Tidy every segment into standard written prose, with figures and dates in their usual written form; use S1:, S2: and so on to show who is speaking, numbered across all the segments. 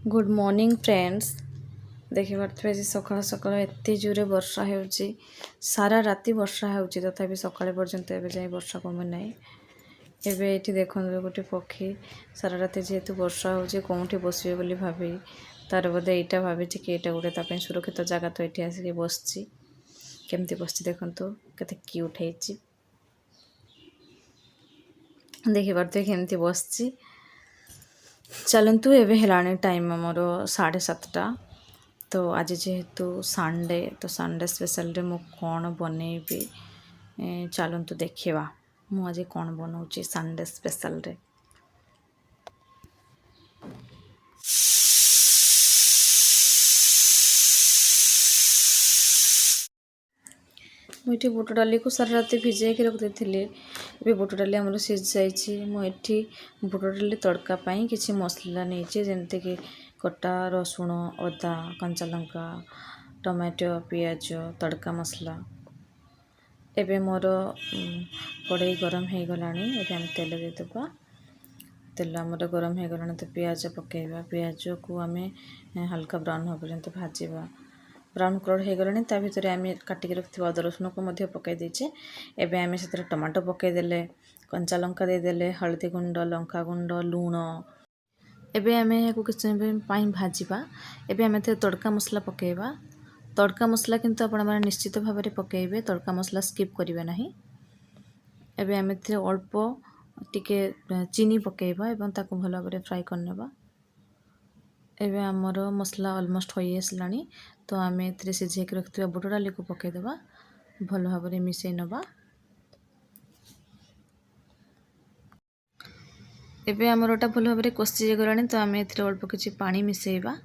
S1: Good morning friends. देखि पारे सकाल सकाल एत जोरे वर्षा हो सारा राति वर्षा हो तथापि सकाଳେ पर्यंत एवं जाए वर्षा कमे ना। एवं ये देख गोटे पक्षी सारा राति जेहेतु वर्षा हो कौटी बसवे बोली भाभी तार बोधे यहाँ भाभी कि यहाँ गोटे सुरक्षित जगह तो ये आसिक बस केमती बस देखु के क्यूट है देखिपे केमती बस। चलतु एवं है टाइम आमर 7:30 तो आज जेहेतु संडे तो संडे स्पेशल रे मु कौन बनैबी चलतु देखा मु आज कौन बनाऊँगी संडे स्पेशल रे। मुझे बुट डाली को सारा रात भिजाई रखी थी। बुट डाली आमर सीझ जाइए। मुझे बुट डाली तड़का किसी मसला नहीं जमती कि कटा रसुण अदा कंचा लंका टमाटो पियाज तड़का मसला। एबे मोर कड़ाई गरम हो गला। आम तेल देदेबा। तेल आमर गरम हो गला तो पियाज पकेबा। पियाज को आम हल्का ब्राउन हो पर्यंत भाजवा। ब्राउन कलर हो गलानी ता भितर आम काटिक रखिथिबा अदा रसुण को मध्य पकई देचे। एबे आम से टमाटो पकईदेले कंचा लंका देदेले हल्दी गुंड लंका गुंड लुण। एबे आम या किसी समय भाजवा। एबे आम तड़का मसला पकेबा। तड़का मसला किंतु आपण माने निश्चित भाव में पकेबे। तड़का मसला स्किप करिवे नहीं। एबे आम अल्प टिके चीनी पकेबा एवं ताको भल भाव फ्राई करनेबा। एबे आमर मसला ऑलमोस्ट हो आसलानी तो आम ए सिझेक रखिथिबा बुट डाली को पकेदेबा भल भाव में मिसई नबा। एबे आमरटा भल भाव में कषि गलानी तो आम अल्प किसी पानी मिसेबा।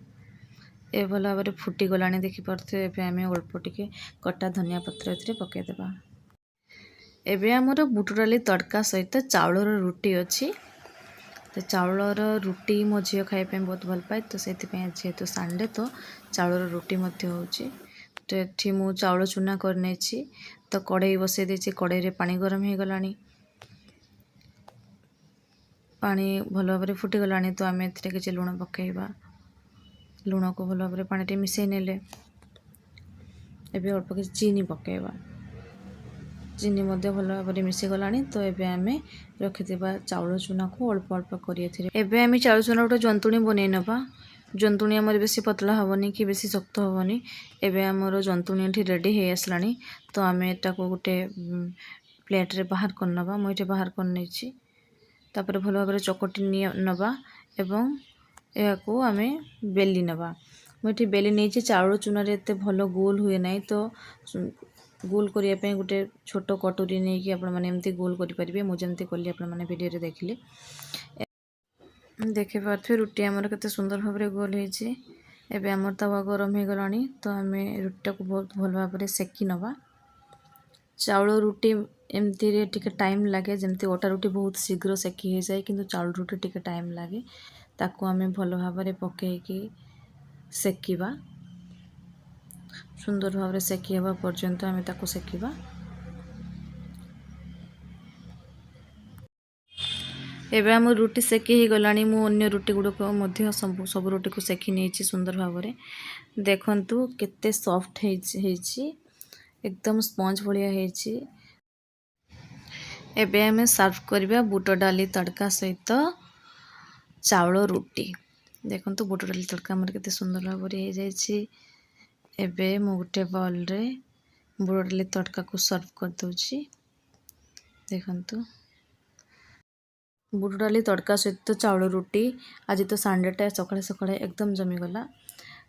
S1: ए भल भाव में फुटी गलानी देखिपे। एबे आम अल्प टिके कटा धनिया पत्र ए पकईदेबा। एबे आमर बुट डाली तड़का सहित चाउलर रुटी अच्छी तो चाउलर रुटी मो झील खायापी बहुत भल पाए तो से जेहेतु संडे तो चाउलर रुटी होची। तो ये मु चाउल चूना कर तो कड़ाई बसई देची। कड़ाई पानी गरम हो गला। पानी भल भाव में फुटी गला तो आम ए किसी लुण पकेबा। लुण को भल भाव में पानी मिसई नेले। एबे अल्प किसी चीनी पकेबा। चीनी भल भाव में मिसी गला तो ये आम रखिथिबा चाउल चूना को अल्प अल्प कर आम चाउल चूना गोटे जंतुणी बनई नबा। जंतुणी आमर बेसी पतला हेनी कि बेसी शक्त हेनी। एबे आमर जंतुणी रेडी हो आसलानी तो आम एटा को गोटे प्लेट रे बाहर कर नबा। मुझे बाहर कर नहीं तापर भल भाव में चकटी नबा एवं यह को आम बेली नबा। मुझे बेली नहीं चाउल चूना एत भल गोल हुए ना तो गोल करने गोटे छोट कटोरी नहीं कि आपण मैंने एमती गोल करेंगे। मुझे कली आपने वीडियो देखिले देखी पारे रुटी आमर केते सुंदर भाव में गोल होती। एबे आमर तवा गरम हो गला तो आम रुटी को बहुत भल भाव में सेकी नबा। चाउल रुटी एमती टिके टाइम लगे जमती अटा रुटी बहुत शीघ्र सेकी हो जाए किंतु चाउल रुटी टिके टाइम लगे ताको आम भल भाव में पकईकी सेकिबा। सुंदर भाव में सेकी हवा पर्यंत आम ताको सेकिबा। एबे आम रुटी सेकी ही गलानी मु अन्य रुटी गुड़क सब रुटी को सेकी नहीं सुंदर भाव में देखंतु केते सॉफ्ट है एकदम स्पंज भलिया है। एबे आम सर्व करबा बुट डाली तड़का सहित चाउल रुटी। देखंतु बुट डाली तड़का हमर केते सुंदर भाव में हो जाइए। एबे मु गोटे बाउल रे बुट डाली तड़का को सर्व कर दूची। देखंतु बुट डाली तड़का सहित चाउल रुटी आज तो संडेटा सकाଳେ सकाଳେ एकदम जमीगला।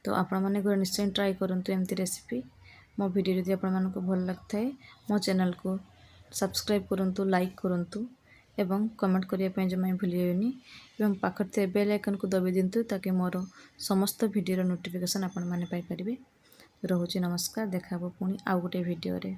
S1: तो आपण मैंने घर निश्चय ट्राई करूँ एमती रेसिपी। मो वीडियो यदि आपण मानक भल लगता है मो चैनल को सब्सक्राइब करूँ लाइक करूँ एवं कमेंट करने जमा भूलिएनि एवं पाखर बेल आइकन को दबी दिंतु ताकि मोर समस्त वीडियो नोटिफिकेशन आपण मैंने पाई परिबे। रोहुची नमस्कार। देखा पुणी आउ गोटे वीडियो रे।